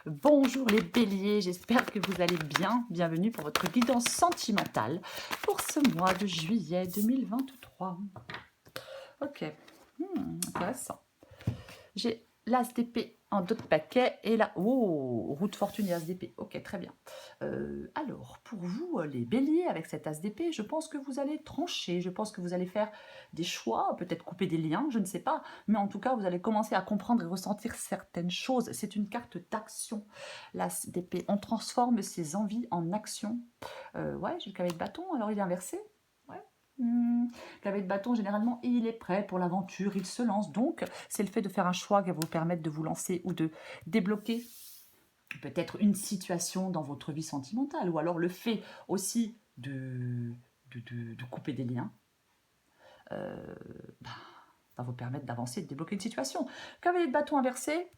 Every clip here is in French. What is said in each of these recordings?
Bonjour les béliers, j'espère que vous allez bien. Bienvenue pour votre guidance sentimentale pour ce mois de juillet 2023. Ok, intéressant. J'ai l'as d'épée en dos de paquet et là, oh, roue de fortune et as d'épée. Ok, très bien. Alors, pour vous, les béliers, avec cet as d'épée, je pense que vous allez trancher, je pense que vous allez faire des choix, peut-être couper des liens, je ne sais pas, mais en tout cas, vous allez commencer à comprendre et ressentir certaines choses. C'est une carte d'action, l'as d'épée. On transforme ses envies en action. Ouais, j'ai le cavalier de bâton, alors il est inversé. Ouais. Cavalier de bâton, généralement, il est prêt pour l'aventure, il se lance. Donc, c'est le fait de faire un choix qui va vous permettre de vous lancer ou de débloquer peut-être une situation dans votre vie sentimentale, ou alors le fait aussi de couper des liens, bah, va vous permettre d'avancer, de débloquer une situation. Cavalier de bâton inversé,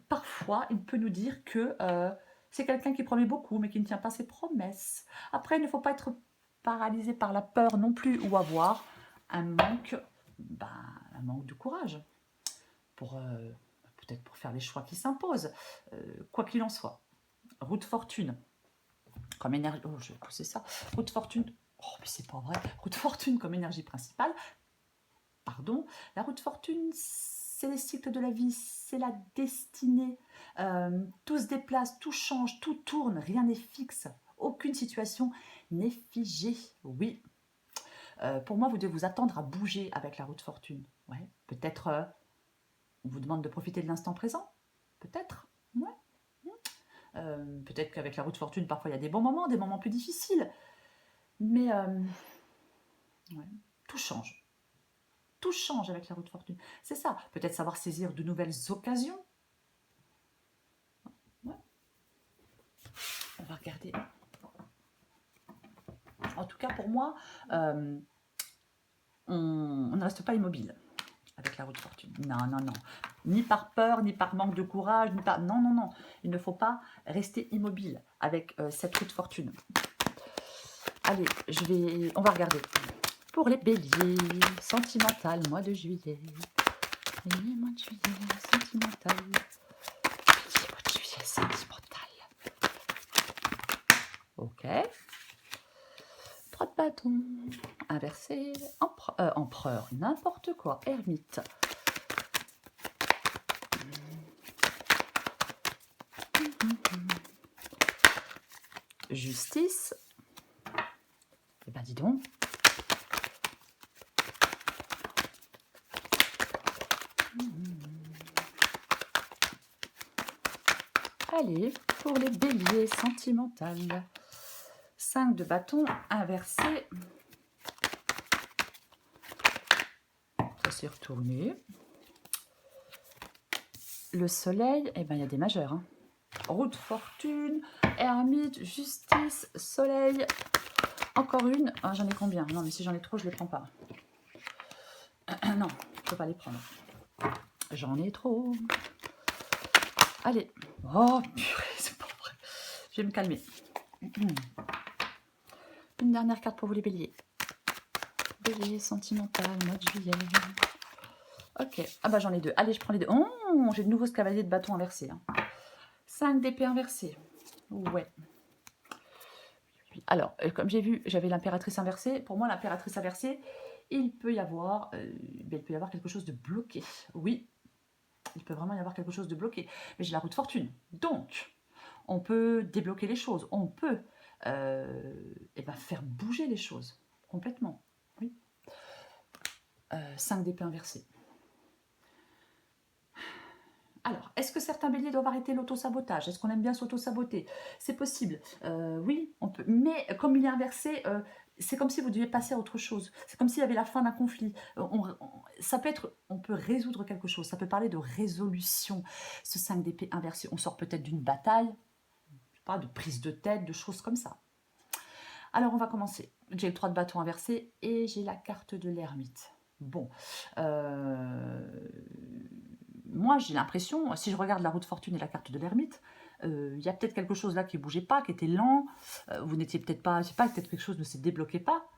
parfois, il peut nous dire que c'est quelqu'un qui promet beaucoup, mais qui ne tient pas ses promesses. Après, il ne faut pas être paralysé par la peur non plus, ou avoir un manque, un manque de courage pour peut-être pour faire les choix qui s'imposent. Quoi qu'il en soit, roue de fortune, comme énergie. Oh, je vais pousser ça. Roue de fortune. Oh, mais c'est pas vrai. Roue de fortune comme énergie principale. Pardon. La roue de fortune, c'est les cycles de la vie, c'est la destinée. Tout se déplace, tout change, tout tourne, rien n'est fixe. Aucune situation n'est figée. Oui. Pour moi, vous devez vous attendre à bouger avec la roue de fortune. Ouais. Peut-être on vous demande de profiter de l'instant présent. Peut-être. Ouais. Peut-être qu'avec la roue de fortune, parfois il y a des bons moments, des moments plus difficiles. Mais ouais, tout change. Tout change avec la roue de fortune. C'est ça. Peut-être savoir saisir de nouvelles occasions. Ouais. On va regarder. En tout cas, pour moi, on ne reste pas immobile avec la roue de fortune. Non, non, non. Ni par peur, ni par manque de courage, ni par... Non, non, non. Il ne faut pas rester immobile avec cette roue de fortune. Allez, on va regarder. Pour les béliers, sentimental, mois de juillet. Et mois de juillet, sentimental. Mois de juillet, sentimental. Ok. 3 de bâton. Inversé. Empereur, n'importe quoi. Ermite. Justice. Eh ben dis donc. Allez, pour les béliers sentimentales. 5 de bâton inversé. Ça s'est retourné. Le soleil, eh ben il y a des majeurs. Hein. Roue de fortune, ermite, justice, soleil. Encore une. Ah, j'en ai combien? Non, mais si j'en ai trop, je ne les prends pas. Non, je ne peux pas les prendre. J'en ai trop. Allez. Oh, purée, c'est pas vrai. Je vais me calmer. Une dernière carte pour vous les béliers. Bélier sentimental, mois de juillet. Ok. Ah bah j'en ai deux. Allez, je prends les deux. Oh, j'ai de nouveau ce cavalier de bâton inversé. Hein. 5 d'épée inversée. Ouais. Alors, comme j'ai vu, j'avais l'impératrice inversée. Pour moi, l'impératrice inversée, il peut y avoir quelque chose de bloqué. Oui, il peut vraiment y avoir quelque chose de bloqué. Mais j'ai la roue de fortune. Donc, on peut débloquer les choses. On peut faire bouger les choses complètement. Oui. 5 d'épée inversée. Alors, est-ce que certains béliers doivent arrêter l'auto-sabotage? Est-ce qu'on aime bien s'auto-saboter? C'est possible. Oui, on peut. Mais comme il est inversé, c'est comme si vous deviez passer à autre chose. C'est comme s'il y avait la fin d'un conflit. Ça peut être, on peut résoudre quelque chose. Ça peut parler de résolution. Ce 5 d'épée inversé, on sort peut-être d'une bataille, je sais pas, de prise de tête, de choses comme ça. Alors, on va commencer. J'ai le 3 de bâton inversé et j'ai la carte de l'ermite. Bon. Moi, j'ai l'impression, si je regarde la roue de fortune et la carte de l'ermite, il y a peut-être quelque chose là qui ne bougeait pas, qui était lent. Vous n'étiez peut-être pas, je sais pas, peut-être quelque chose ne se débloquait pas.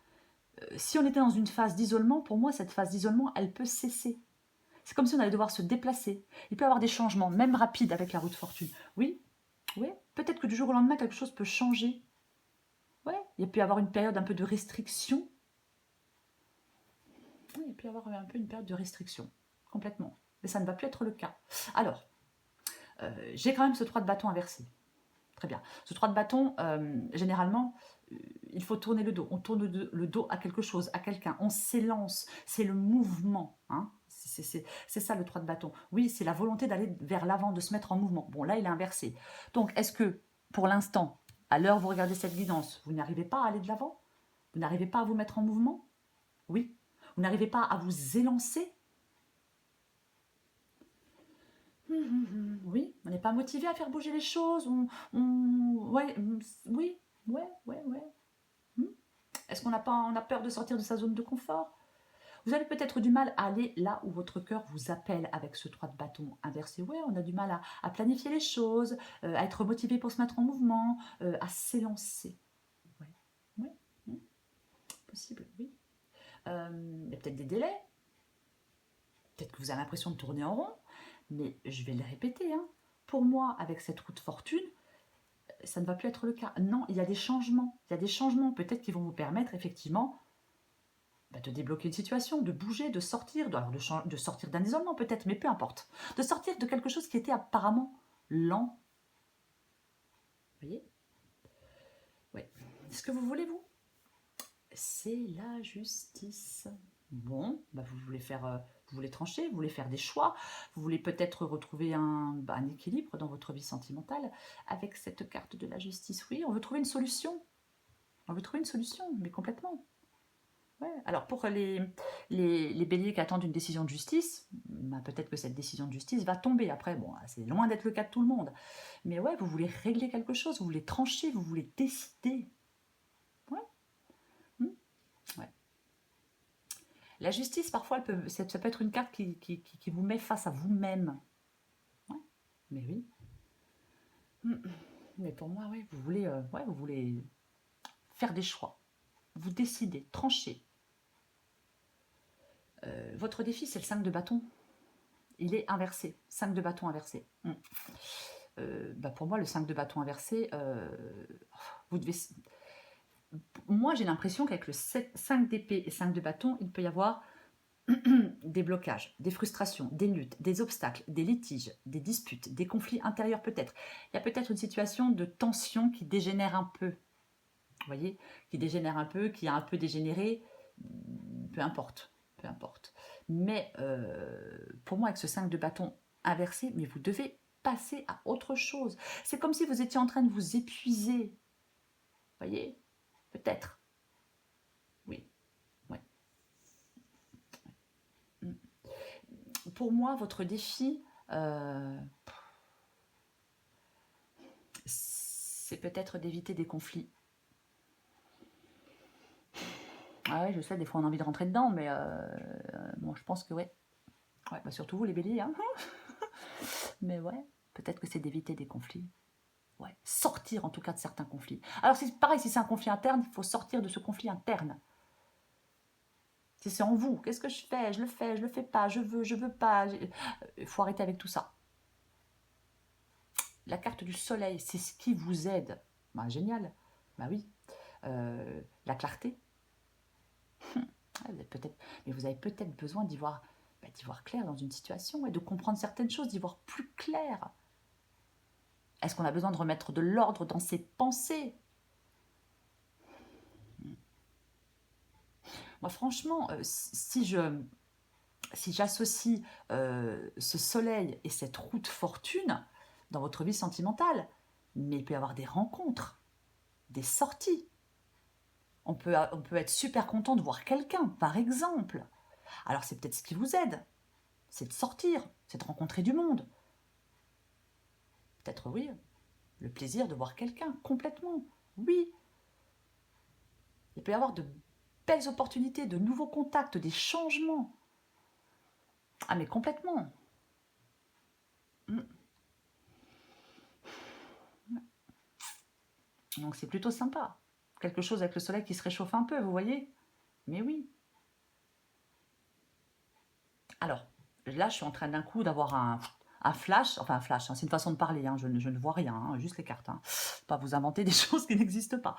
Si on était dans une phase d'isolement, pour moi, cette phase d'isolement, elle peut cesser. C'est comme si on allait devoir se déplacer. Il peut y avoir des changements, même rapides avec la roue de fortune. Oui, oui, peut-être que du jour au lendemain, quelque chose peut changer. Ouais, il peut y avoir une période un peu de restriction. Oui, il peut y avoir un peu une période de restriction, complètement. Mais ça ne va plus être le cas. Alors, j'ai quand même ce 3 de bâton inversé. Très bien. Ce 3 de bâton, généralement, il faut tourner le dos. On tourne le dos à quelque chose, à quelqu'un. On s'élance. C'est le mouvement. Hein. C'est ça le 3 de bâton. Oui, c'est la volonté d'aller vers l'avant, de se mettre en mouvement. Bon, là, il est inversé. Donc, est-ce que, pour l'instant, à l'heure où vous regardez cette guidance, vous n'arrivez pas à aller de l'avant? Vous n'arrivez pas à vous mettre en mouvement? Oui. Vous n'arrivez pas à vous élancer? Oui, on n'est pas motivé à faire bouger les choses. Ouais, oui, ouais. Hmm. Est-ce qu'on n'a pas, on a peur de sortir de sa zone de confort? Vous avez peut-être du mal à aller là où votre cœur vous appelle avec ce 3 de bâton inversé. Ouais, on a du mal à planifier les choses, à être motivé pour se mettre en mouvement, à s'élancer. Ouais, ouais, hmm, possible, oui. Il y a peut-être des délais. Peut-être que vous avez l'impression de tourner en rond, mais je vais le répéter. Hein. Pour moi, avec cette roue de fortune, ça ne va plus être le cas. Non, il y a des changements. Il y a des changements peut-être qui vont vous permettre effectivement de débloquer une situation, de bouger, de sortir, de sortir d'un isolement peut-être, mais peu importe. De sortir de quelque chose qui était apparemment lent. Vous voyez? Oui. Ce que vous voulez, vous? C'est la justice. Bon, vous voulez faire, vous voulez trancher, vous voulez faire des choix, vous voulez peut-être retrouver un équilibre dans votre vie sentimentale avec cette carte de la justice. Oui, on veut trouver une solution. On veut trouver une solution, mais complètement. Ouais. Alors pour les béliers qui attendent une décision de justice, peut-être que cette décision de justice va tomber. Après, bon, c'est loin d'être le cas de tout le monde. Mais ouais, vous voulez régler quelque chose, vous voulez trancher, vous voulez décider. Ouais. Hmm. Ouais. La justice, parfois, ça peut être une carte qui vous met face à vous-même. Ouais. Mais oui. Hmm. Mais pour moi, ouais, vous voulez faire des choix. Vous décidez, trancher. Votre défi, c'est le 5 de bâton. Il est inversé. 5 de bâton inversé. Pour moi, le 5 de bâton inversé, vous devez... Moi, j'ai l'impression qu'avec le 5 d'épée et 5 de bâton, il peut y avoir des blocages, des frustrations, des luttes, des obstacles, des litiges, des disputes, des conflits intérieurs peut-être. Il y a peut-être une situation de tension qui dégénère un peu. Vous voyez? Qui dégénère un peu, qui a un peu dégénéré. Peu importe. Peu importe. Mais pour moi, avec ce 5 de bâton inversé, mais vous devez passer à autre chose. C'est comme si vous étiez en train de vous épuiser. Vous voyez? Peut-être. Oui. Ouais. Pour moi, votre défi, c'est peut-être d'éviter des conflits. Ah ouais, je sais, des fois on a envie de rentrer dedans, mais bon, je pense que ouais. Ouais, surtout vous les béliers, hein. Mais ouais, peut-être que c'est d'éviter des conflits. Ouais, sortir en tout cas de certains conflits. Alors c'est pareil, si c'est un conflit interne, il faut sortir de ce conflit interne. Si c'est en vous, qu'est-ce que je fais? Je le fais pas, je veux pas. Il faut arrêter avec tout ça. La carte du soleil, c'est ce qui vous aide. Génial. Oui. La clarté. Mais vous avez peut-être besoin d'y voir clair dans une situation et de comprendre certaines choses, d'y voir plus clair. Est-ce qu'on a besoin de remettre de l'ordre dans ses pensées? Moi, franchement, si j'associe ce soleil et cette roue de fortune dans votre vie sentimentale, mais il peut y avoir des rencontres, des sorties. On peut être super content de voir quelqu'un, par exemple. Alors c'est peut-être ce qui vous aide, c'est de sortir, c'est de rencontrer du monde. Peut-être oui, le plaisir de voir quelqu'un, complètement, oui. Il peut y avoir de belles opportunités, de nouveaux contacts, des changements. Ah mais complètement. Donc c'est plutôt sympa. Quelque chose avec le soleil qui se réchauffe un peu, vous voyez? Mais oui. Alors, Là, je suis en train d'un coup d'avoir un flash, enfin un flash, hein, c'est une façon de parler, hein, je ne vois rien, hein, juste les cartes. Hein. Pas vous inventer des choses qui n'existent pas.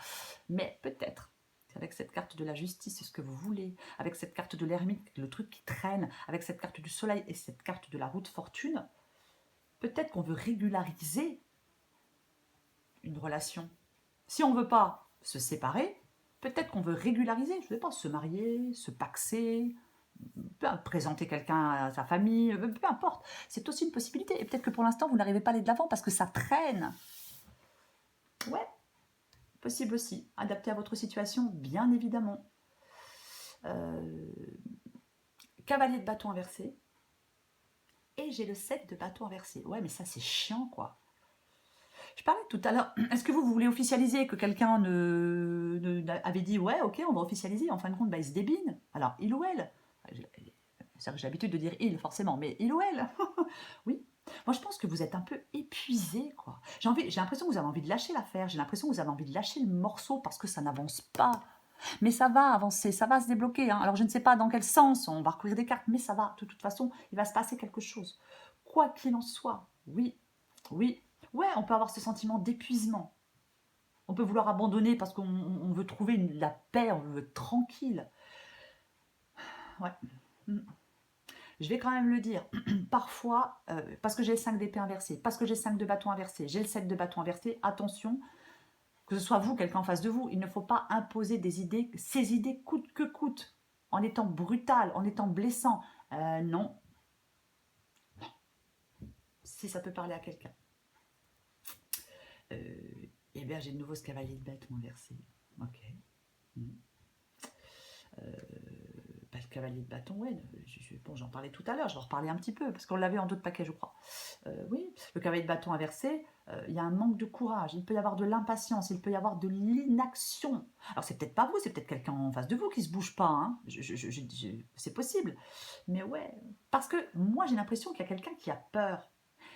Mais peut-être qu'avec cette carte de la justice, c'est ce que vous voulez, avec cette carte de l'ermite, le truc qui traîne, avec cette carte du soleil et cette carte de la roue de fortune, peut-être qu'on veut régulariser une relation. Si on ne veut pas se séparer, peut-être qu'on veut régulariser, je ne sais pas, se marier, se paxer, présenter quelqu'un à sa famille, peu importe. C'est aussi une possibilité. Et peut-être que pour l'instant, vous n'arrivez pas à aller de l'avant parce que ça traîne. Ouais, possible aussi. Adapté à votre situation, bien évidemment. Cavalier de bâton inversé. Et j'ai le 7 de bâton inversé. Ouais, mais ça, c'est chiant, quoi. Je parlais tout à l'heure, est-ce que vous voulez officialiser que quelqu'un avait dit, ouais, ok, on va officialiser, en fin de compte, bah, il se débine. Alors, il ou elle, c'est vrai que j'ai l'habitude de dire il, forcément, mais il ou elle, oui. Moi, je pense que vous êtes un peu épuisé, quoi. J'ai l'impression que vous avez envie de lâcher l'affaire, j'ai l'impression que vous avez envie de lâcher le morceau parce que ça n'avance pas. Mais ça va avancer, ça va se débloquer. Hein. Alors, je ne sais pas dans quel sens on va recouvrir des cartes, mais ça va. De toute façon, il va se passer quelque chose. Quoi qu'il en soit, oui, oui. Ouais, on peut avoir ce sentiment d'épuisement. On peut vouloir abandonner parce qu'on veut trouver la paix, on veut être tranquille. Ouais. Je vais quand même le dire. Parfois, parce que j'ai le 5 d'épée inversé, parce que j'ai le 5 de bâton inversé, j'ai le 7 de bâton inversé, attention, que ce soit vous, quelqu'un en face de vous, il ne faut pas imposer des idées, ces idées coûte que coûte, en étant brutal, en étant blessant. Non. Si ça peut parler à quelqu'un. Eh bien, j'ai de nouveau ce cavalier de bâton inversé. Ok. Le cavalier de bâton, ouais, bon, j'en parlais tout à l'heure, je vais en reparler un petit peu, parce qu'on l'avait en d'autres paquets, je crois. Oui, le cavalier de bâton inversé, il y a un manque de courage, il peut y avoir de l'impatience, il peut y avoir de l'inaction. Alors, c'est peut-être pas vous, c'est peut-être quelqu'un en face de vous qui se bouge pas, hein. C'est possible. Mais ouais, parce que moi, j'ai l'impression qu'il y a quelqu'un qui a peur.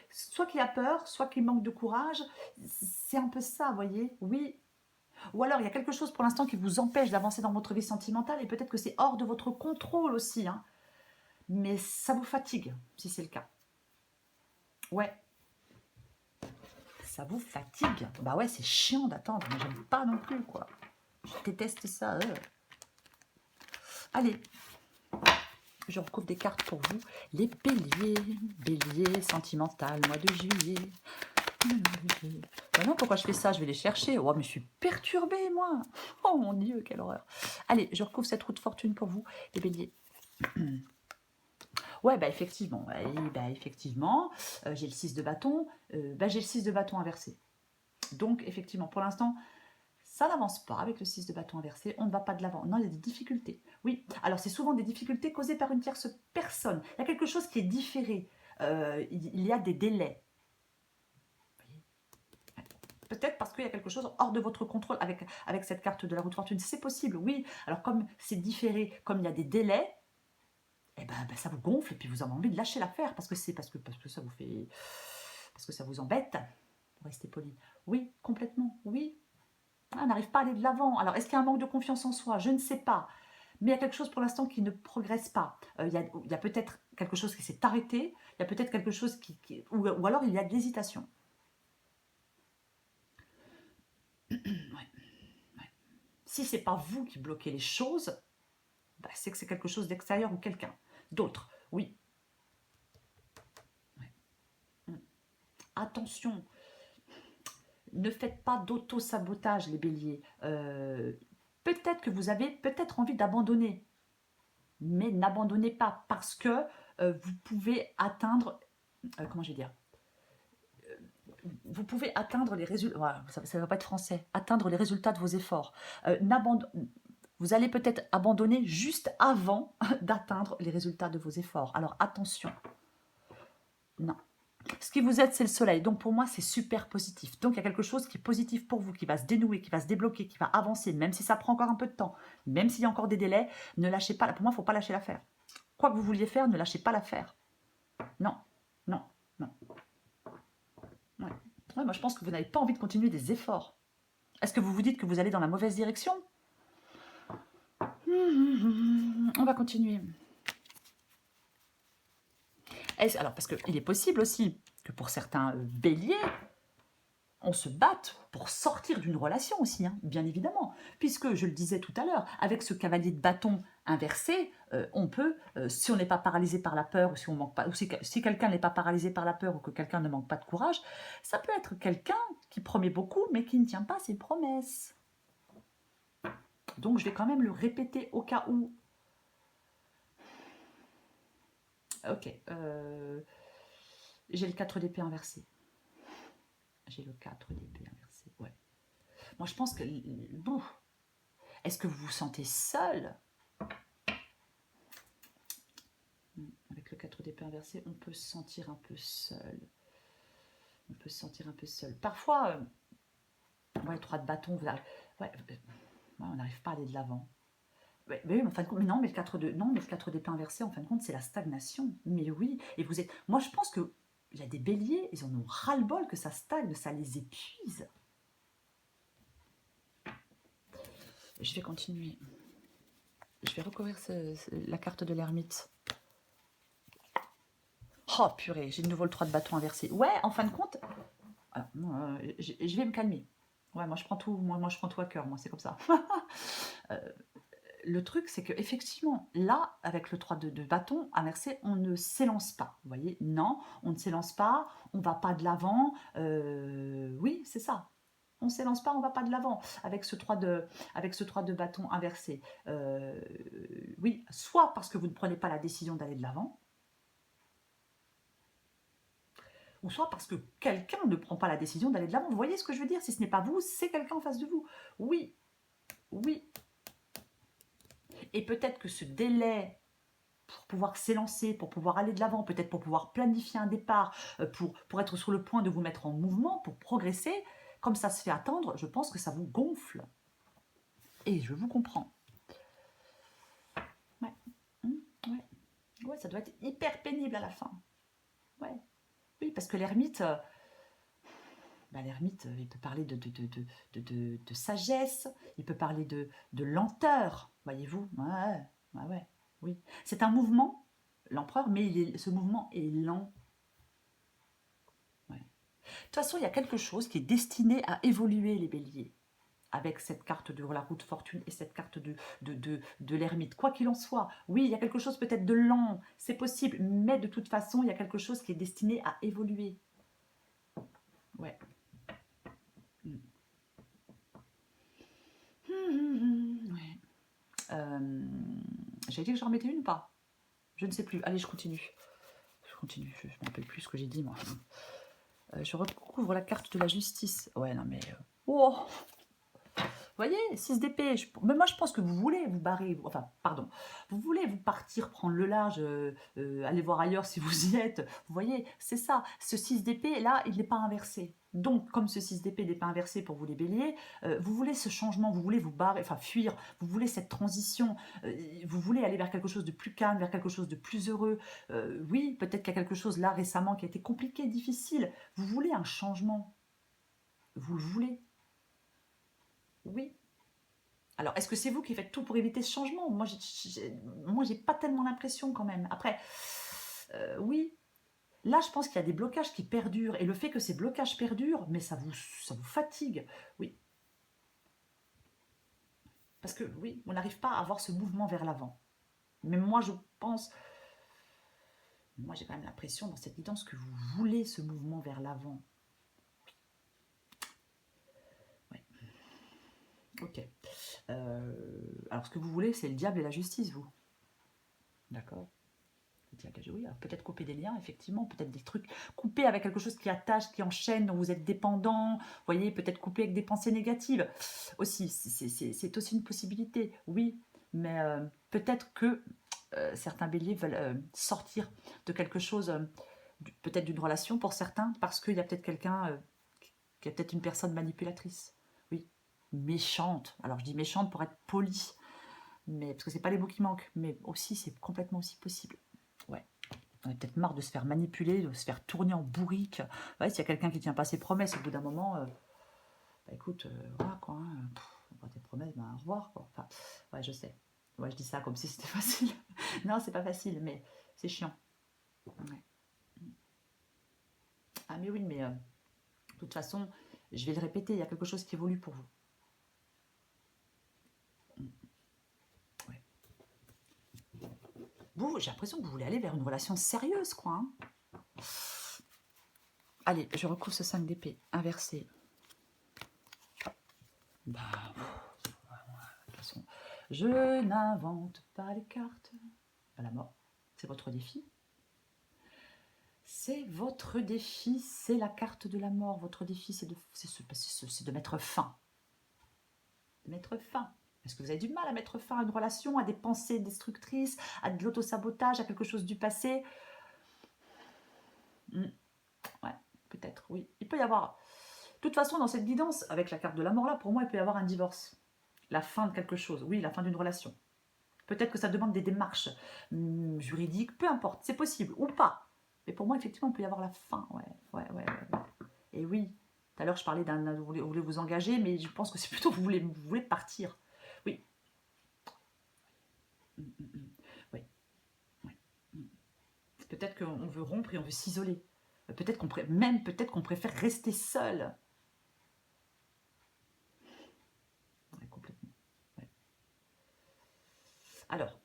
Soit qui a peur, soit qui manque de courage. C'est un peu ça, vous voyez. Oui, ou alors, il y a quelque chose pour l'instant qui vous empêche d'avancer dans votre vie sentimentale et peut-être que c'est hors de votre contrôle aussi. Hein. Mais ça vous fatigue, si c'est le cas. Ouais. Ça vous fatigue. Bah ouais, c'est chiant d'attendre, mais j'aime pas non plus, quoi. Je déteste ça. Allez, je recouvre des cartes pour vous. Les béliers. Bélier sentimental, mois de juillet. Ben non, pourquoi je fais ça? Je vais les chercher. Oh, mais je suis perturbée, moi. Oh mon Dieu, quelle horreur. Allez, je recouvre cette roue de fortune pour vous, les béliers. Ouais, bah effectivement. J'ai le 6 de bâton. J'ai le 6 de bâton inversé. Donc, effectivement, pour l'instant, ça n'avance pas avec le 6 de bâton inversé. On ne va pas de l'avant. Non, il y a des difficultés. Oui, alors c'est souvent des difficultés causées par une tierce personne. Il y a quelque chose qui est différé. Il y a des délais. Peut-être parce qu'il y a quelque chose hors de votre contrôle avec cette carte de la roue de fortune. C'est possible, oui. Alors comme c'est différé, comme il y a des délais, eh ben, ça vous gonfle et puis vous avez envie de lâcher l'affaire parce que ça vous fait... Parce que ça vous embête, pour rester poli. Oui, complètement, oui. On n'arrive pas à aller de l'avant. Alors, est-ce qu'il y a un manque de confiance en soi? Je ne sais pas. Mais il y a quelque chose pour l'instant qui ne progresse pas. Il y a peut-être quelque chose qui s'est arrêté, il y a peut-être quelque chose ou alors il y a de l'hésitation. Si ce n'est pas vous qui bloquez les choses, bah, c'est que c'est quelque chose d'extérieur ou quelqu'un d'autre. Oui. Ouais. Attention, ne faites pas d'auto-sabotage, les béliers. Peut-être que vous avez peut-être envie d'abandonner, mais n'abandonnez pas parce que vous pouvez atteindre, comment je vais dire, vous pouvez atteindre les résultats, ça ne va pas être français, atteindre les résultats de vos efforts. Vous allez peut-être abandonner juste avant d'atteindre les résultats de vos efforts. Alors attention. Non. Ce qui vous aide, c'est le soleil. Donc pour moi, c'est super positif. Donc il y a quelque chose qui est positif pour vous, qui va se dénouer, qui va se débloquer, qui va avancer, même si ça prend encore un peu de temps, même s'il y a encore des délais, ne lâchez pas. Pour moi, il ne faut pas lâcher l'affaire. Quoi que vous vouliez faire, ne lâchez pas l'affaire. Non, non, non. Ouais. Ouais, moi, je pense que vous n'avez pas envie de continuer des efforts. Est-ce que vous vous dites que vous allez dans la mauvaise direction? On va continuer. Alors, parce qu'il est possible aussi que pour certains béliers, on se batte pour sortir d'une relation aussi, hein, bien évidemment. Puisque, je le disais tout à l'heure, avec ce cavalier de bâton inversé, on peut, si on n'est pas paralysé par la peur, ou si, on manque pas, ou si quelqu'un n'est pas paralysé par la peur, ou que quelqu'un ne manque pas de courage, ça peut être quelqu'un qui promet beaucoup, mais qui ne tient pas ses promesses. Donc, je vais quand même le répéter au cas où. Ok. J'ai le 4 d'épée inversé. J'ai le 4 d'épée inversé, ouais. Moi, je pense que... Bon, est-ce que vous vous sentez seul? Avec le 4 d'épée inversé, on peut se sentir un peu seul. On peut se sentir un peu seul. Parfois, ouais, 3 de bâton, ouais, on n'arrive pas à aller de l'avant. Ouais, mais en fin de compte, mais non, mais le 4 d'épée inversé, en fin de compte, c'est la stagnation. Mais oui, et vous êtes... Moi, je pense que il y a des béliers, ils en ont ras-le-bol que ça stagne, ça les épuise. Je vais continuer. Je vais recouvrir la carte de l'ermite. Oh purée, j'ai de nouveau le 3 de bâton inversé. Ouais, en fin de compte, je vais me calmer. Ouais, moi je prends tout, moi je prends tout à cœur, moi c'est comme ça. Le truc, c'est que effectivement, là, avec le 3 de bâton inversé, on ne s'élance pas. Vous voyez, non, on ne s'élance pas, on va pas de l'avant. Oui, c'est ça. On ne s'élance pas, on va pas de l'avant avec ce 3 de bâton inversé. Oui, soit parce que vous ne prenez pas la décision d'aller de l'avant, ou soit parce que quelqu'un ne prend pas la décision d'aller de l'avant. Vous voyez ce que je veux dire? Si ce n'est pas vous, c'est quelqu'un en face de vous. Oui, oui. Et peut-être que ce délai pour pouvoir s'élancer, pour pouvoir aller de l'avant, peut-être pour pouvoir planifier un départ, pour être sur le point de vous mettre en mouvement, pour progresser, comme ça se fait attendre, je pense que ça vous gonfle. Et je vous comprends. Ouais. Ouais. Ouais, ça doit être hyper pénible à la fin. Ouais. Oui, parce que l'ermite... l'ermite, il peut parler de sagesse, il peut parler de lenteur, voyez-vous. Ouais, oui. C'est un mouvement, l'empereur, mais ce mouvement est lent. Ouais. De toute façon, il y a quelque chose qui est destiné à évoluer, les béliers, avec cette carte de la roue de fortune et cette carte de l'ermite. Quoi qu'il en soit, oui, il y a quelque chose peut-être de lent, c'est possible, mais de toute façon, il y a quelque chose qui est destiné à évoluer. Ouais. Ouais. J'avais dit que j'en remettais une ou pas? Je ne sais plus. Allez, je continue. Je ne me rappelle plus ce que j'ai dit, moi. Je recouvre la carte de la justice. Ouais, non, mais... Oh, vous voyez, 6 d'épée. Mais moi, je pense que vous voulez vous barrer. Enfin, pardon. Vous voulez vous partir, prendre le large, aller voir ailleurs si vous y êtes. Vous voyez, c'est ça. Ce 6 d'épée, là, il n'est pas inversé. Donc, comme ce 6 d'épée n'est pas inversé pour vous les béliers, vous voulez ce changement, vous voulez vous barrer, enfin fuir, vous voulez cette transition, vous voulez aller vers quelque chose de plus calme, vers quelque chose de plus heureux. Oui, peut-être qu'il y a quelque chose là récemment qui a été compliqué, difficile. Vous voulez un changement. Vous le voulez. Oui. Alors, est-ce que c'est vous qui faites tout pour éviter ce changement? Moi, j'ai pas tellement l'impression quand même. Après, oui, là, je pense qu'il y a des blocages qui perdurent. Et le fait que ces blocages perdurent, mais ça vous fatigue. Oui. Parce que, oui, on n'arrive pas à avoir ce mouvement vers l'avant. Mais moi, je pense... Moi, j'ai quand même l'impression dans cette guidance que vous voulez ce mouvement vers l'avant. Ouais. Ok. Alors, ce que vous voulez, c'est le diable et la justice, vous. D'accord. Oui, alors peut-être couper des liens, effectivement, peut-être des trucs, couper avec quelque chose qui attache, qui enchaîne, dont vous êtes dépendant, vous voyez, peut-être couper avec des pensées négatives. Aussi, c'est aussi une possibilité, oui, mais peut-être que certains béliers veulent sortir de quelque chose, peut-être d'une relation pour certains, parce qu'il y a peut-être quelqu'un, qui est peut-être une personne manipulatrice, oui, méchante. Alors je dis méchante pour être polie, mais parce que c'est pas les mots qui manquent, mais aussi c'est complètement aussi possible. Ouais. On est peut-être marre de se faire manipuler, de se faire tourner en bourrique. Ouais, s'il y a quelqu'un qui tient pas ses promesses, au bout d'un moment, bah écoute, voilà quoi, hein, pas tes promesses, bah au revoir quoi. Enfin, ouais, je sais. Ouais, je dis ça comme si c'était facile. Non, c'est pas facile, mais c'est chiant. Ouais. Ah mais oui, mais de toute façon, je vais le répéter, il y a quelque chose qui évolue pour vous. Ouais. Vous, j'ai l'impression que vous voulez aller vers une relation sérieuse, quoi. Hein. Allez, je recouvre ce 5 d'épée inversé. Bah, de toute façon, je n'invente pas les cartes. Pas la mort, c'est votre défi. C'est votre défi, c'est la carte de la mort. Votre défi, c'est de mettre fin. De mettre fin. Est-ce que vous avez du mal à mettre fin à une relation, à des pensées destructrices, à de l'autosabotage, à quelque chose du passé? Ouais, peut-être, oui. Il peut y avoir... De toute façon, dans cette guidance, avec la carte de la mort là, pour moi, il peut y avoir un divorce. La fin de quelque chose, oui, la fin d'une relation. Peut-être que ça demande des démarches juridiques, peu importe, c'est possible, ou pas. Mais pour moi, effectivement, il peut y avoir la fin, ouais. Et oui, tout à l'heure, je parlais vous voulez vous engager, mais je pense que c'est plutôt vous voulez partir. Oui. Oui. Peut-être qu'on veut rompre et on veut s'isoler. Peut-être qu'on préfère rester seul. Ouais, complètement. Ouais. Alors,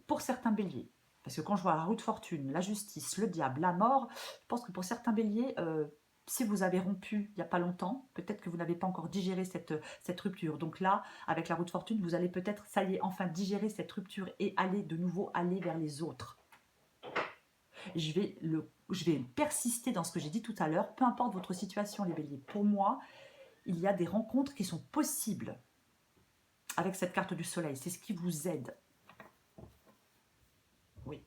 pour certains béliers, parce que quand je vois la roue de fortune, la justice, le diable, la mort, je pense que pour certains béliers, si vous avez rompu il n'y a pas longtemps, peut-être que vous n'avez pas encore digéré cette rupture. Donc là, avec la roue de fortune, vous allez peut-être, ça y est, enfin digérer cette rupture et aller de nouveau aller vers les autres. Je vais persister dans ce que j'ai dit tout à l'heure, peu importe votre situation, les béliers. Pour moi, il y a des rencontres qui sont possibles avec cette carte du soleil. C'est ce qui vous aide. Oui.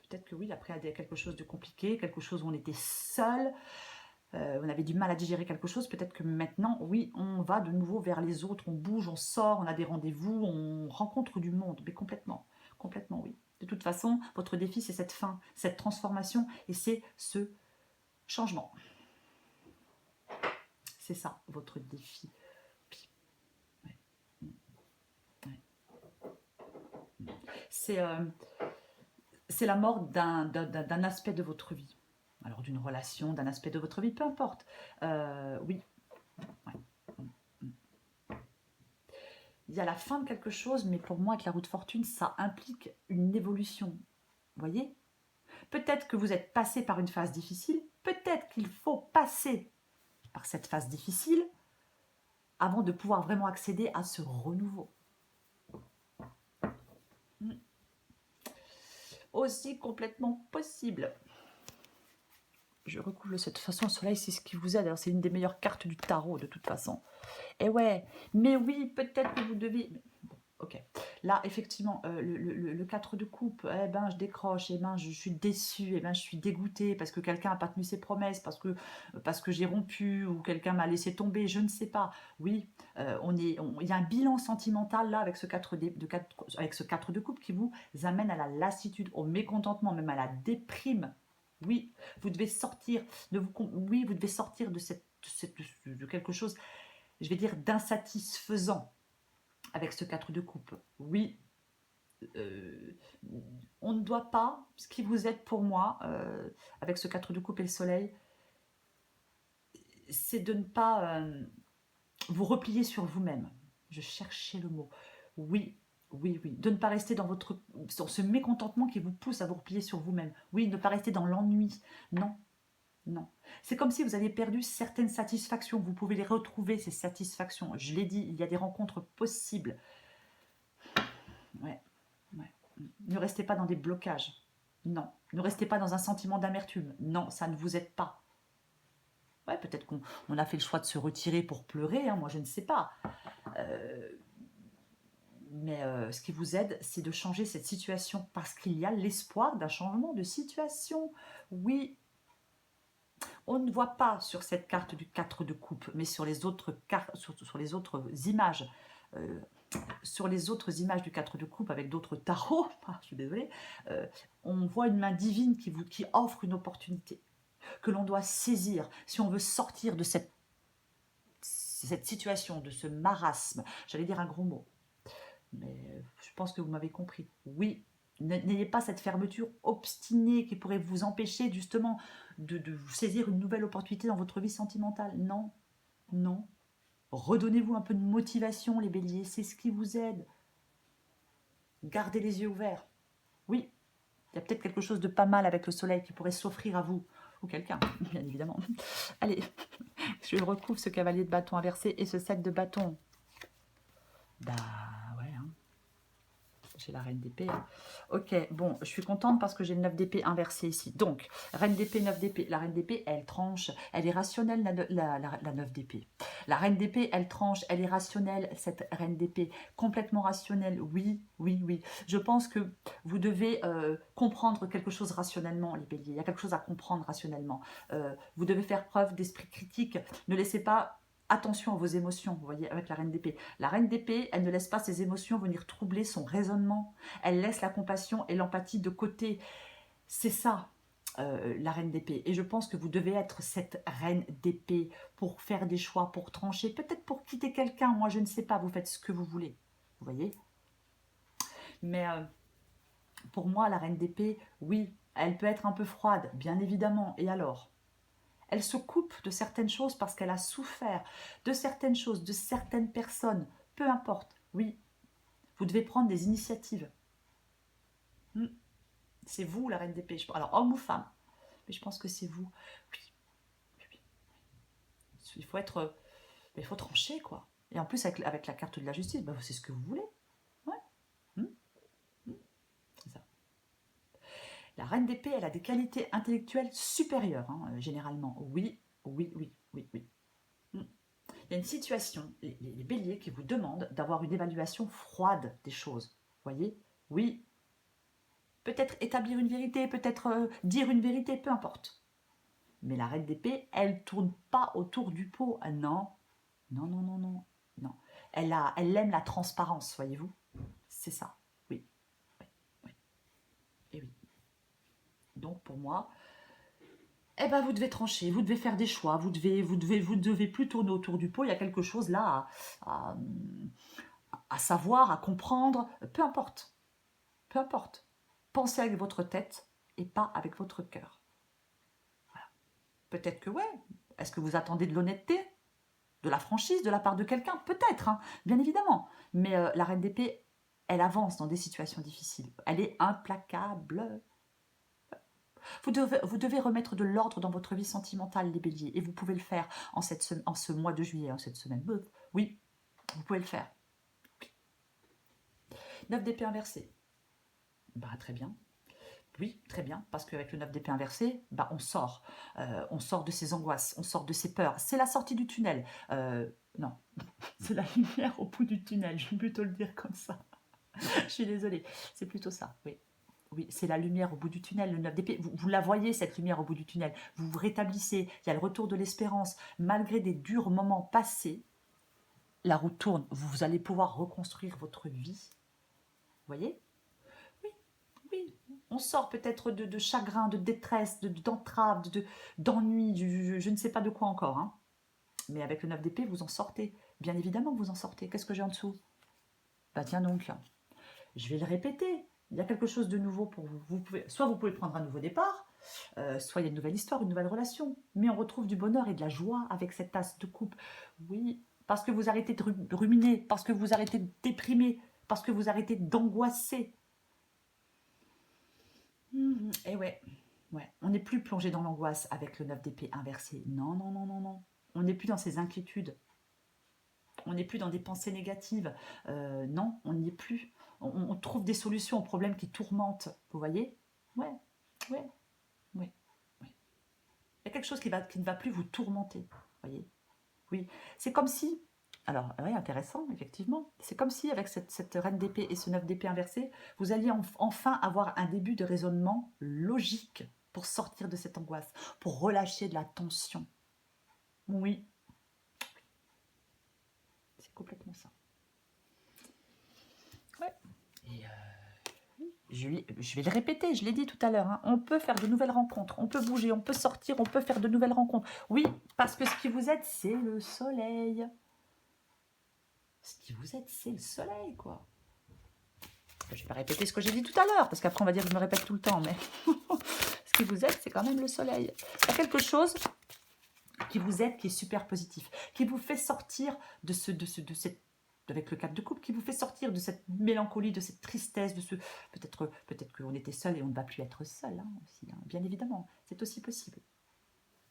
Peut-être que oui, après, il y a quelque chose de compliqué, quelque chose où on était seul, on avait du mal à digérer quelque chose. Peut-être que maintenant, oui, on va de nouveau vers les autres, on bouge, on sort, on a des rendez-vous, on rencontre du monde, mais complètement, complètement, oui. De toute façon, votre défi, c'est cette fin, cette transformation, et c'est ce changement. C'est ça, votre défi. Ouais. Ouais. C'est la mort d'un aspect de votre vie. Alors d'une relation, d'un aspect de votre vie, peu importe. Oui. Ouais. Il y a la fin de quelque chose, mais pour moi, avec la roue de fortune, ça implique une évolution. Vous voyez? Peut-être que vous êtes passé par une phase difficile, peut-être qu'il faut passer par cette phase difficile avant de pouvoir vraiment accéder à ce renouveau. Aussi complètement possible. Je recouvre cette façon, le soleil, c'est ce qui vous aide. C'est une des meilleures cartes du tarot, de toute façon. Et ouais, mais oui, peut-être que vous devez... Bon, ok. Là, effectivement, le 4 de coupe, eh ben, je décroche, eh ben, je suis déçue, eh ben, je suis dégoûtée parce que quelqu'un n'a pas tenu ses promesses, parce que j'ai rompu ou quelqu'un m'a laissé tomber, je ne sais pas. Oui, il y a un bilan sentimental là avec ce 4 avec ce 4 de coupe qui vous amène à la lassitude, au mécontentement, même à la déprime. Oui, vous devez sortir oui, vous devez sortir de quelque chose, je vais dire, d'insatisfaisant avec ce 4 de coupe. Oui, on ne doit pas, ce qui vous aide pour moi, avec ce 4 de coupe et le soleil, c'est de ne pas vous replier sur vous-même. Je cherchais le mot. Oui, oui, oui. De ne pas rester dans ce mécontentement qui vous pousse à vous replier sur vous-même. Oui, ne pas rester dans l'ennui. Non, non. C'est comme si vous aviez perdu certaines satisfactions. Vous pouvez les retrouver, ces satisfactions. Je l'ai dit, il y a des rencontres possibles. Ouais, ouais. Ne restez pas dans des blocages. Non. Ne restez pas dans un sentiment d'amertume. Non, ça ne vous aide pas. Ouais, peut-être qu'on a fait le choix de se retirer pour pleurer, hein, moi je ne sais pas. Mais ce qui vous aide, c'est de changer cette situation parce qu'il y a l'espoir d'un changement de situation. Oui, on ne voit pas sur cette carte du 4 de coupe, mais sur les autres cartes, sur les autres images, sur les autres images du 4 de coupe avec d'autres tarots, je suis désolée, on voit une main divine qui offre une opportunité que l'on doit saisir si on veut sortir de cette situation, de ce marasme. J'allais dire un gros mot, mais je pense que vous m'avez compris. Oui, N'ayez pas cette fermeture obstinée qui pourrait vous empêcher justement de saisir une nouvelle opportunité dans votre vie sentimentale. Non, non. Redonnez-vous un peu de motivation, les béliers, c'est ce qui vous aide. Gardez les yeux ouverts. Oui, il y a peut-être quelque chose de pas mal avec le soleil qui pourrait s'offrir à vous, ou quelqu'un, bien évidemment. Allez, je recouvre ce cavalier de bâton inversé et ce 7 de bâton. Bah ouais, hein. J'ai la reine d'épée. Hein. Ok, bon, je suis contente parce que j'ai le 9 d'épée inversé ici. Donc, reine d'épée, 9 d'épée. La reine d'épée, elle tranche. Elle est rationnelle, la 9 d'épée. La reine d'épée, elle tranche. Elle est rationnelle, cette reine d'épée. Complètement rationnelle, oui, oui, oui. Je pense que vous devez comprendre quelque chose rationnellement, les béliers. Il y a quelque chose à comprendre rationnellement. Vous devez faire preuve d'esprit critique. Ne laissez pas... Attention à vos émotions, vous voyez, avec la reine d'épée. La reine d'épée, elle ne laisse pas ses émotions venir troubler son raisonnement. Elle laisse la compassion et l'empathie de côté. C'est ça, la reine d'épée. Et je pense que vous devez être cette reine d'épée pour faire des choix, pour trancher, peut-être pour quitter quelqu'un. Moi, je ne sais pas, vous faites ce que vous voulez. Vous voyez. Mais pour moi, la reine d'épée, oui, elle peut être un peu froide, bien évidemment. Et alors ? Elle se coupe de certaines choses parce qu'elle a souffert de certaines choses, de certaines personnes. Peu importe. Oui, vous devez prendre des initiatives. C'est vous, la reine d'épée. Alors, homme ou femme. Mais je pense que c'est vous. Oui, oui, oui. Il faut être... Il faut trancher, quoi. Et en plus, avec la carte de la justice, bah, c'est ce que vous voulez. Ouais. C'est ça. La reine d'épée, elle a des qualités intellectuelles supérieures, hein, généralement. Oui, oui, oui, oui, oui. Il y a une situation, les béliers, qui vous demandent d'avoir une évaluation froide des choses. Vous voyez? Oui. Peut-être établir une vérité, peut-être dire une vérité, peu importe. Mais la reine d'épée, elle tourne pas autour du pot. Ah, non, non, non, non, non, non. Elle aime la transparence, voyez-vous? C'est ça. Oui, oui, oui. Et oui. Donc pour moi, eh ben vous devez trancher, vous devez faire des choix, vous devez plus tourner autour du pot. Il y a quelque chose là à savoir, à comprendre, peu importe. Peu importe. Pensez avec votre tête et pas avec votre cœur. Voilà. Peut-être que ouais. Est-ce que vous attendez de l'honnêteté, de la franchise de la part de quelqu'un? Peut-être, hein, bien évidemment. Mais la reine d'épée, elle avance dans des situations difficiles. Elle est implacable. Vous devez remettre de l'ordre dans votre vie sentimentale, les béliers. Et vous pouvez le faire en ce mois de juillet, en cette semaine. Oui, vous pouvez le faire. 9 d'épée inversé. Bah, très bien. Oui, très bien, parce qu'avec le 9 d'épée inversé, bah, on sort de ses angoisses, on sort de ses peurs. C'est la sortie du tunnel. Non, c'est la lumière au bout du tunnel, je vais plutôt le dire comme ça. Je suis désolée, c'est plutôt ça, oui. Oui, c'est la lumière au bout du tunnel, le 9 d'épée. Vous la voyez, cette lumière au bout du tunnel. Vous vous rétablissez, il y a le retour de l'espérance. Malgré des durs moments passés, la roue tourne. Vous allez pouvoir reconstruire votre vie. Vous voyez? Oui, oui. On sort peut-être de chagrin, de détresse, d'entrave, d'ennui, je ne sais pas de quoi encore. Hein. Mais avec le 9 d'épée, vous en sortez. Bien évidemment que vous en sortez. Qu'est-ce que j'ai en dessous? Bah tiens donc, je vais le répéter. Il y a quelque chose de nouveau pour vous. Soit vous pouvez prendre un nouveau départ, soit il y a une nouvelle histoire, une nouvelle relation. Mais on retrouve du bonheur et de la joie avec cette as de coupe. Oui, parce que vous arrêtez de ruminer, parce que vous arrêtez de déprimer, parce que vous arrêtez d'angoisser. Et ouais, on n'est plus plongé dans l'angoisse avec le 9 d'épée inversé. Non, non, non, non, non. On n'est plus dans ces inquiétudes. On n'est plus dans des pensées négatives. Non, on n'y est plus. On trouve des solutions aux problèmes qui tourmentent. Vous voyez? Ouais, ouais, ouais, ouais. Il y a quelque chose qui ne va plus vous tourmenter. Vous voyez? Oui. C'est comme si... Alors, oui, intéressant, effectivement. C'est comme si, avec cette reine d'épée et ce 9 d'épée inversé, vous alliez enfin avoir un début de raisonnement logique pour sortir de cette angoisse, pour relâcher de la tension. Oui, c'est complètement ça. Ouais. Et je vais le répéter, je l'ai dit tout à l'heure, hein, on peut faire de nouvelles rencontres, on peut bouger, on peut sortir, on peut faire de nouvelles rencontres. Oui, parce que ce qui vous aide, c'est le soleil. Ce qui vous aide, c'est le soleil, quoi. Je vais pas répéter ce que j'ai dit tout à l'heure, parce qu'après on va dire que je me répète tout le temps, mais ce qui vous aide, c'est quand même le soleil. Il y a quelque chose qui vous aide, qui est super positif, qui vous fait sortir de cette, avec le 4 de coupe, qui vous fait sortir de cette mélancolie, de cette tristesse, de ce peut-être qu'on était seul et on ne va plus être seul aussi, bien évidemment, c'est aussi possible.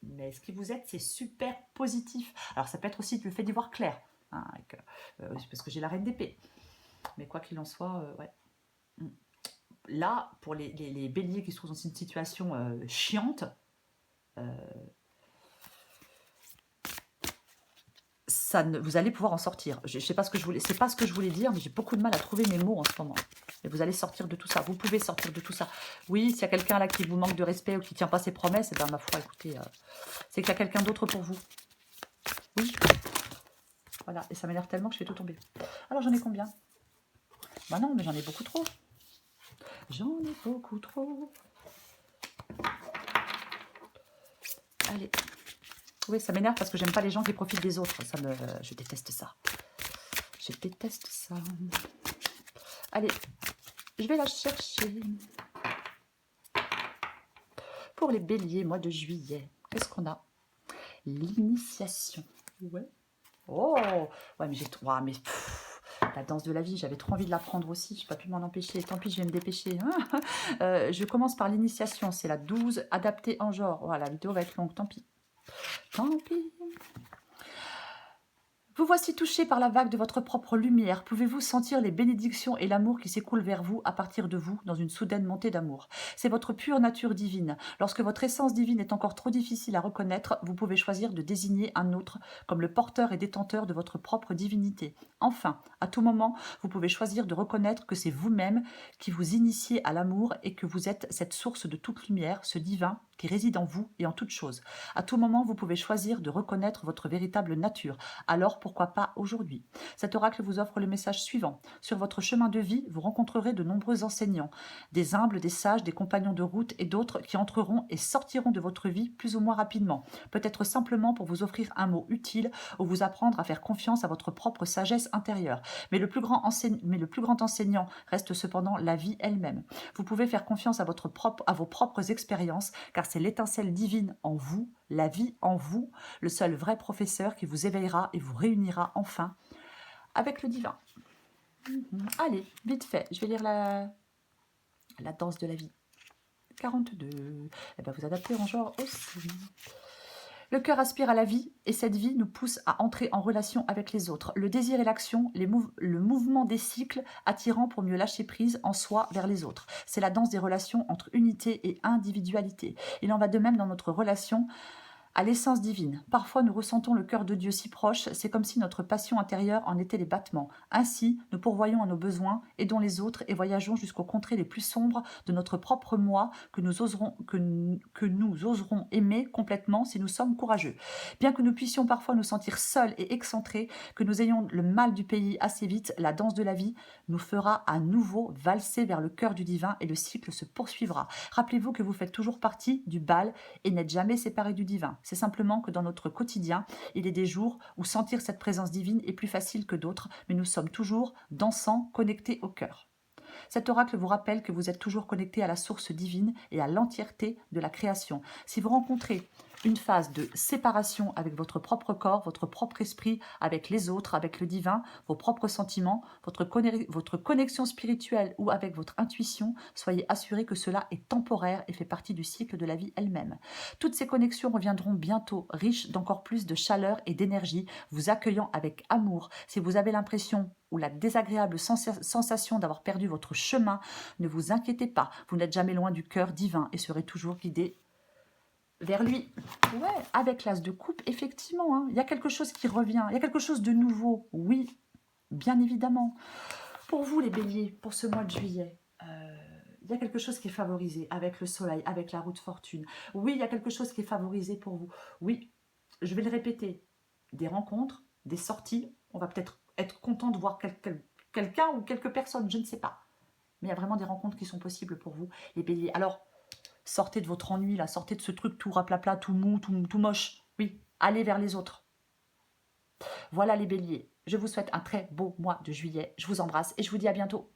Mais ce qui vous aide, c'est super positif. Alors ça peut être aussi le fait d'y voir clair, parce que j'ai la reine d'épée. Mais quoi qu'il en soit, ouais. Là, pour les béliers qui se trouvent dans une situation chiante, vous allez pouvoir en sortir. Je sais pas ce que je voulais, c'est pas ce que je voulais dire, mais j'ai beaucoup de mal à trouver mes mots en ce moment. Et vous allez sortir de tout ça. Vous pouvez sortir de tout ça. Oui, s'il y a quelqu'un là qui vous manque de respect ou qui tient pas ses promesses, et ben ma foi, écoutez, c'est qu'il y a quelqu'un d'autre pour vous. Oui. Voilà, et ça m'énerve tellement que je fais tout tomber. Alors j'en ai combien? Bah non, mais j'en ai beaucoup trop. J'en ai beaucoup trop. Allez. Oui, ça m'énerve parce que j'aime pas les gens qui profitent des autres. Je déteste ça. Je déteste ça. Allez, je vais la chercher. Pour les béliers, mois de juillet, qu'est-ce qu'on a? L'initiation. Ouais. Oh, ouais, mais j'ai trop... Ah, mais la danse de la vie, j'avais trop envie de l'apprendre aussi. Je n'ai pas pu m'en empêcher. Tant pis, je vais me dépêcher. Je commence par l'initiation. C'est la 12, adaptée en genre. Voilà, la vidéo va être longue. Tant pis. Tant pis. Vous voici touché par la vague de votre propre lumière. Pouvez-vous sentir les bénédictions et l'amour qui s'écoulent vers vous à partir de vous dans une soudaine montée d'amour? C'est votre pure nature divine. Lorsque votre essence divine est encore trop difficile à reconnaître, vous pouvez choisir de désigner un autre comme le porteur et détenteur de votre propre divinité. Enfin, à tout moment, vous pouvez choisir de reconnaître que c'est vous-même qui vous initiez à l'amour et que vous êtes cette source de toute lumière, ce divin qui réside en vous et en toute chose. À tout moment, vous pouvez choisir de reconnaître votre véritable nature. Alors, pourquoi pas aujourd'hui? Cet oracle vous offre le message suivant. Sur votre chemin de vie, vous rencontrerez de nombreux enseignants, des humbles, des sages, des compagnons de route et d'autres qui entreront et sortiront de votre vie plus ou moins rapidement. Peut-être simplement pour vous offrir un mot utile ou vous apprendre à faire confiance à votre propre sagesse intérieure. Mais le plus grand enseignant reste cependant la vie elle-même. Vous pouvez faire confiance à vos propres expériences, car c'est l'étincelle divine en vous, la vie en vous, le seul vrai professeur qui vous éveillera et vous réunira enfin avec le divin. Allez, vite fait, je vais lire la danse de la vie. 42. Eh ben, vous adaptez en genre aussi. Le cœur aspire à la vie et cette vie nous pousse à entrer en relation avec les autres. Le désir et l'action, le mouvement des cycles attirant pour mieux lâcher prise en soi vers les autres. C'est la danse des relations entre unité et individualité. Il en va de même dans notre relation à l'essence divine. Parfois, nous ressentons le cœur de Dieu si proche, c'est comme si notre passion intérieure en était les battements. Ainsi, nous pourvoyons à nos besoins, aidons les autres et voyageons jusqu'aux contrées les plus sombres de notre propre moi que nous oserons aimer complètement si nous sommes courageux. Bien que nous puissions parfois nous sentir seuls et excentrés, que nous ayons le mal du pays assez vite, la danse de la vie nous fera à nouveau valser vers le cœur du divin et le cycle se poursuivra. Rappelez-vous que vous faites toujours partie du bal et n'êtes jamais séparés du divin. C'est simplement que dans notre quotidien, il est des jours où sentir cette présence divine est plus facile que d'autres, mais nous sommes toujours dansants, connectés au cœur. Cet oracle vous rappelle que vous êtes toujours connecté à la source divine et à l'entièreté de la création. Si vous rencontrez une phase de séparation avec votre propre corps, votre propre esprit, avec les autres, avec le divin, vos propres sentiments, votre connexion spirituelle ou avec votre intuition, soyez assurés que cela est temporaire et fait partie du cycle de la vie elle-même. Toutes ces connexions reviendront bientôt, riches d'encore plus de chaleur et d'énergie, vous accueillant avec amour. Si vous avez l'impression ou la désagréable sensation d'avoir perdu votre chemin, ne vous inquiétez pas, vous n'êtes jamais loin du cœur divin et serez toujours guidé vers lui. Ouais, avec l'as de coupe, effectivement, il y a quelque chose qui revient, il y a quelque chose de nouveau, oui, bien évidemment. Pour vous les béliers, pour ce mois de juillet, il y a quelque chose qui est favorisé avec le soleil, avec la roue de fortune. Oui, il y a quelque chose qui est favorisé pour vous. Oui, je vais le répéter, des rencontres, des sorties, on va peut-être être content de voir quelqu'un ou quelques personnes, je ne sais pas. Mais il y a vraiment des rencontres qui sont possibles pour vous, les béliers. Alors, sortez de votre ennui, là, sortez de ce truc tout raplapla, tout mou, tout moche. Oui, allez vers les autres. Voilà les béliers. Je vous souhaite un très beau mois de juillet. Je vous embrasse et je vous dis à bientôt.